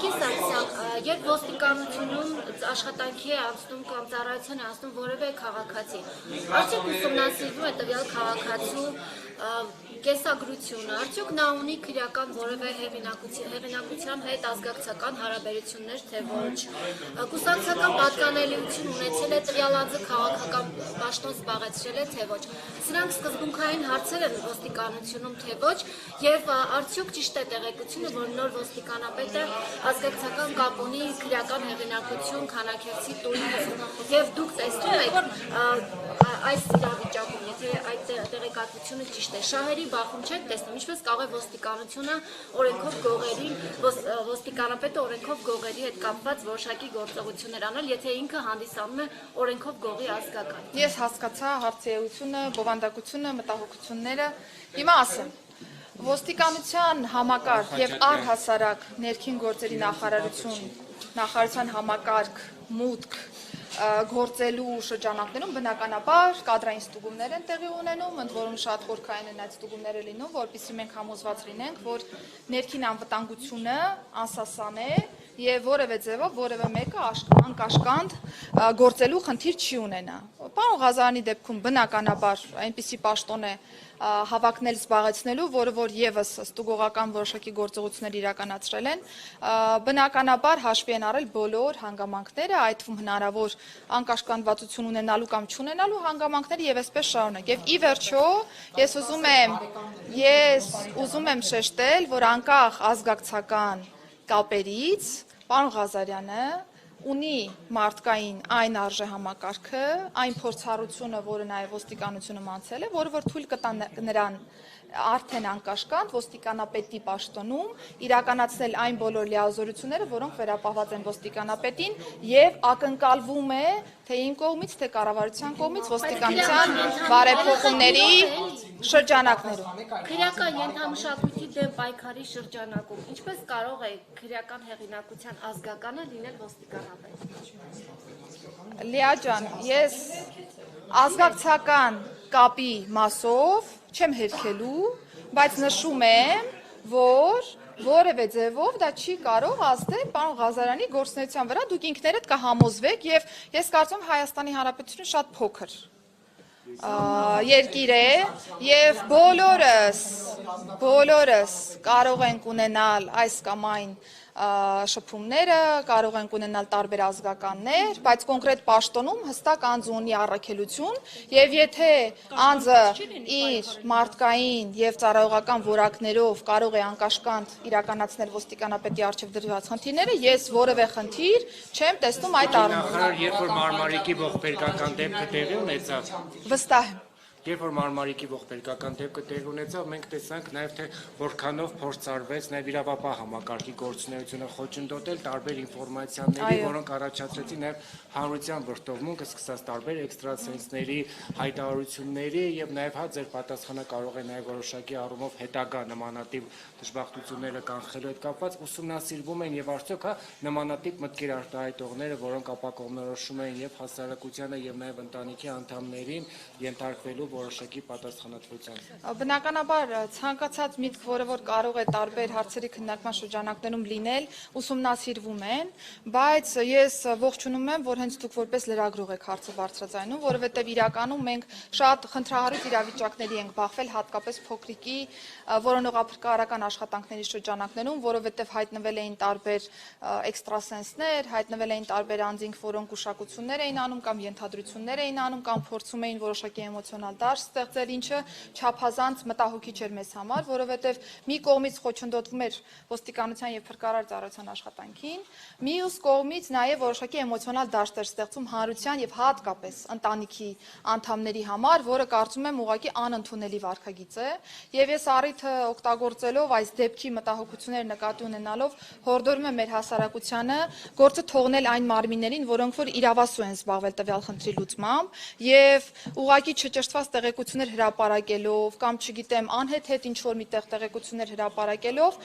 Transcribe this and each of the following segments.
Կարգի սանկցիան, երբ ոստիկանությունում աշխատանքի է անցնում կամ ծառայության է անցնում որևէ քաղաքացի, արդյոք ուսումնասիրվում է տվյալ քաղաքացու կենսագրությունը, արդյոք նա ունի քրեական որևէ հեղինակության հետ ազգակցական հարաբերություններ, թե ոչ, կուսակցական պատկանելիություն ունեցել է տվյալ անձը քաղաքական պաշտոն զբաղեցրել է, թե ոչ։ Սրանք սկզբունքային հարցեր են ոստիկանությունում, թե ոչ, եւ արդյոք ճիշտ է տեղեկությունը, որ նոր ոստիկանապետը ազգակցական կապ ունի քրեական հեղինակություն Քանաքերցի տունի հետ, եւ դուք տեսնում եք այս իրավիճակում, եթե այդ տեղեկատվությունը ճիշտ է, շահերի բախում չեք տեսնում, ինչպես կարող է ոստիկանությունը օրենքով գողերի, ոստիկանապետը օրենքով գողերի հետ կապված որոշակի գործողություններ անել, եթե ինքը հանդիսանում է օրենքով գողի ազգական։ Ես հասկացա հարցի էությունը, բովանդակությունը, մտահոգությունները։ Հիմա ասեմ, ոստիկանության համակարգ եւ առհասարակ ներքին գործերի նախարարության համակարգ մուտք գործելու շրջանակներում բնականաբար կադրային ստուգումներ են տեղի ունենում, ընդ որում շատ խորքային են այդ ստուգումները լինում, որպեսզի մենք համոզված լինենք, որ ներքին անվտանգությունը անսասան է եւ որևէ ձևով որևէ մեկը անկաշկանդ գործելու խնդիր չի ունենա։ Պարոն Ղազարյանի դեպքում բնականաբար այնպիսի պաշտոն է հավակնել զբաղեցնելու, որը որ եւս ստուգողական որոշակի գործողություններ իրականացրել են, բնականաբար հաշվի են առել բոլոր հանգամանքները, այդ թվում հնարավոր անկաշկանդվածություն ունենալու կամ չունենալու հանգամանքները եւ այսպես շարունակ։ Եվ ի վերջո ես ուզում եմ շեշտել, որ անկախ ազգակցական կապերից պարոն Ղազարյանը ունի մարդկային այն արժե համակարգը, այն փորձառությունը, որը նաև ոստիկանությունում անցել է, որը որ թույլ կտա նրան արդեն անկաշկանդ ոստիկանապետի պաշտոնում իրականացնել այն բոլոր լիազորությունները, որոնք վերապահված են ոստիկանապետին եւ ակնկալվում է թե իմ կողմից, թե կառավարության կողմից ոստիկանության բարեփոխումների շրջանակներում։ Քրեական ենթամշակույթի դեմ պայքարի շրջանակում ինչպես կարող է քրեական հեղինակության ազգականը լինել ոստիկանապետ։ Լիա ջան, ես ազգակցական կապի մասով չեմ հերքելու, բայց նշում եմ, որ որևէ ձևով դա չի կարող ազդել պարոն Ղազարյանի գործունեության վրա, դուք ինքներդ կհամոզվեք եւ ես կարծում եմ Հայաստանի Հանրապետությունը շատ փոքր երկիր է եւ բոլորս կարող ենք ունենալ այս կամ այն շփումները, կարող ենք ունենալ տարբեր ազգականներ, բայց կոնկրետ պաշտոնում հստակ անձ ունի առաքելություն եւ եթե անձը իր մարդկային եւ ծառայողական որակներով կարող է անկաշկանդ իրականացնել ոստիկանապետի առջեւ դրված խնդիրները, ես որևէ խնդիր չեմ տեսնում այդ առումով։ Երբ որ Մարմարիկի ողբերգական դեպքը տեղի ունեցավ, Վստահ եմ։ Երբ որ Մարմարիկի ողբերգական դեպքը տեղի ունեցավ, մենք տեսանք նաև թե որքանով փորձ արվեց նաև իրավապահ համակարգի գործունեությունը խոչընդոտել տարբեր ինֆորմացիաների, որոնք առաջացրեցին նաև հանրության վրդովմունքը, սկսած տարբեր էքստրասենսների հայտարարությունների եւ նաև հա ձեր պատասխանը կարող է նաև որոշակի առումով հետագա նմանատիպ դժբախտությունները կանխելու հետ կապված ուսումնասիրվում են եւ արդյոք հա նմանատիպ մտքեր արտահայտողները, որոնք ապակողմնորոշում են եւ հասարակությանը եւ նաև ընտանիքի անդամներին ենթարկվելու որոշակի պատասխանատվության։ Բնականաբար ցանկացած միտք, որը որ կարող է տարբեր հարցերի քննարկման շրջանակներում լինել, ուսումնասիրվում են, բայց ես ողջունում եմ, որ հենց դուք որպես լրագրող եք հարցը բարձրաձայնում, որովհետև իրականում մենք շատ խնդրահարույց իրավիճակների ենք բախվել, հատկապես փոքրիկի որոնողափրկարարական աշխատանքների շրջանակներում, որովհետև հայտնվել էին տարբեր էքստրասենսներ, հայտնվել էին տարբեր անձինք, որոնք ուշակություններ էին անում կամ ենթադրություններ էին անում կամ փորձում էին որոշակի էմոցիոնալ դաշտ ստեղծել, ինչը չափազանց մտահոգիչ էր մեզ համար, որովհետև մի կողմից խոչընդոտվում էր ոստիկանության եւ փրկարար ծառայության աշխատանքին, մյուս կողմից նաեւ որոշակի էմոցիոնալ դաշտ էր ստեղծում հանրության եւ հատկապես ընտանիքի անդամների համար, որը կարծում եմ ուղղակի անընդունելի վարքագիծ է, եւ ես առիթը օգտագործելով այս դեպքի մտահոգությունները նկատի ունենալով հորդորում եմ մեր հասարակությանը գործը թողնել այն մարմիններին, որոնք որ իրավասու են զբաղվել տվյալ խնդրի լուծմամբ եւ ուղղակի չճշտված տեղեկություններ հրապարակելով կամ չգիտեմ անհետ ինչ որ միտեղ տեղեկություններ հրապարակելով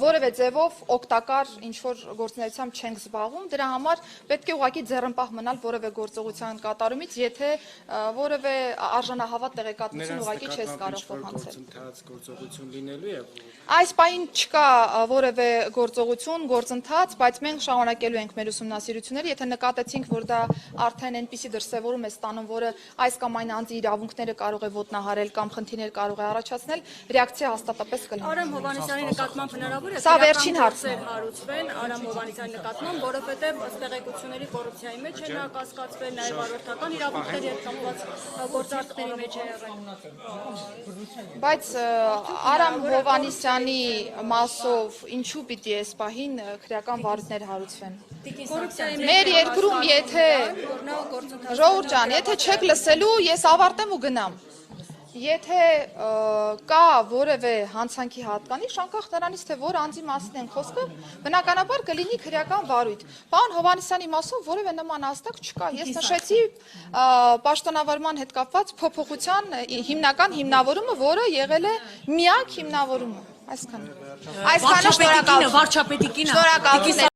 որևէ ձևով օգտակար ինչ որ գործունեությամբ չենք զբաղվում, դրա համար պետք է ուղղակի ձեռնպահ մնալ որևէ գործողության կատարումից, եթե որևէ արժանահավատ տեղեկատվություն ուղղակի չես կարող փոխանցել։ Գործողություն լինելու է։ Այս պահին չկա որևէ գործընթաց, բայց մենք շարունակելու ենք մեր ուսումնասիրությունները, եթե նկատեցինք, որ դա արդեն այնպիսի դրսևորում է ստանում, որը այս կամ այն անձի իրավունքները կարող է ոտնահարել կամ խնդիրներ կարող է առաջացնել, ռեակցիա հաստատապես կլինի։ Արամ Հովհաննիսյանի նկատմամբ հնարավոր է Սա վերջին հարցն է հարուցվեն Արամ Հովհաննիսյանի նկատմամբ, որովհետև ըստ տեղեկությունների կոռուպցիայի մեջ է նա կասկածվել, նաև վարորդական իրավունքների հետ կապված գործարքների մեջ է եղել։ Բայց Արամ Հովհաննիսյանի մասով ինչու պիտի այս պահին քրեական վարույթներ հարուցվեն։ Մեր երկրում եթե Ժողովուրդ ջան, եթե չեք լսելու, ես ավարտեմ ու գնամ։ Եթե կա որևէ հանցանքի հատկանիշ, անկախ նրանից, թե որ անձի մասին են խոսքը, բնականաբար կլինի քրեական վարույթ։ Պարոն Հովհաննիսյանի մասով որևէ նման ազդակ չկա։ Ես նշեցի պաշտոնավարման հետ կապված փոփոխության հիմնական հիմնավորումը, որը եղել է միակ հիմնավորումը։ Այսքանը։ Այսքանը շնորհակալություն։ Վարչապետի կինը, Շնորհակալություն։